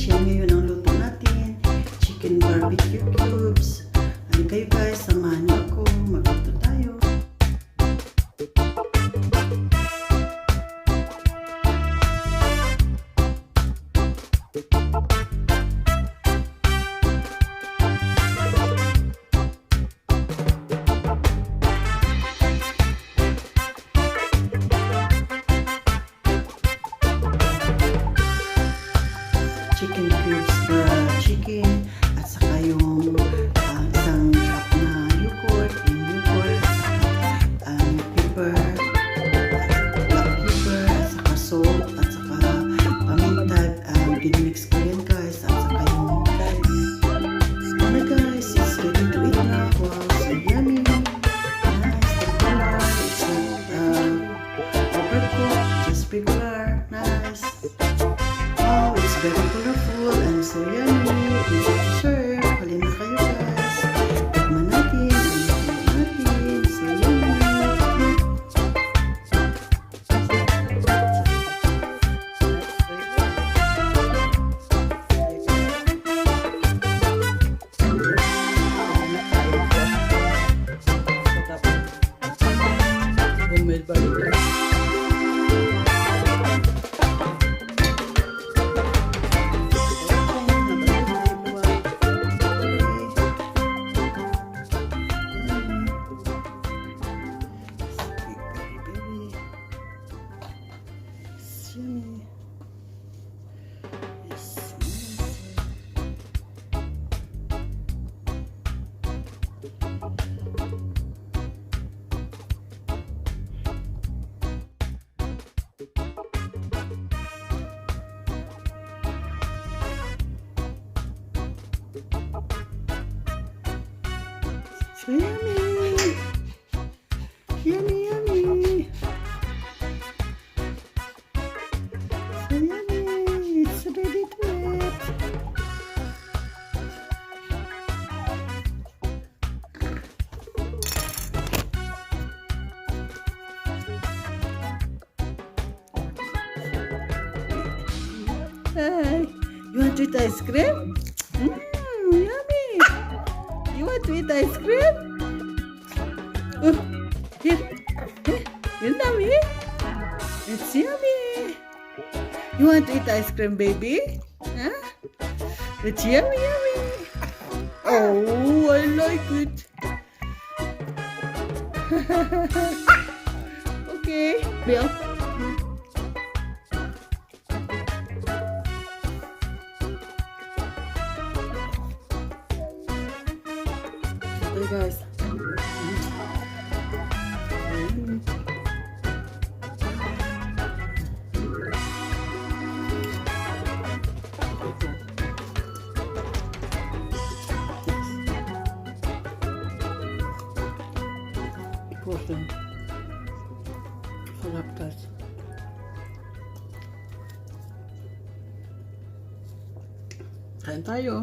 special ngayon ang luto natin. Chicken barbecue cubes. Ano kayo guys, samahan niyo ako. Magluto tayo. Chicken cubes para chicken at saka yung isang cup na yogurt, pepper, black pepper, at saka salt, at saka paminta. Ginmix ko yan guys, at saka yung ano guys, it's ready to eat na. Wow, so yummy, nice, the color, it's not overcooked, just regular, nice. Wow, it's very colorful and so yummy. Ready to serve. Halina kayo guys. Tikman natin. So yummy. Yummy. Yes, so yummy. Yummy, yummy. So yummy. It's ready to eat. Hi. You want to eat ice cream? Yummy. You want to eat ice cream? Here. Here, yummy. It's yummy. You want to eat ice cream, baby? Huh? It's yummy, yummy. Oh, I like it. Okay, Bill. Ito guys. Sarap guys. Kain tayo.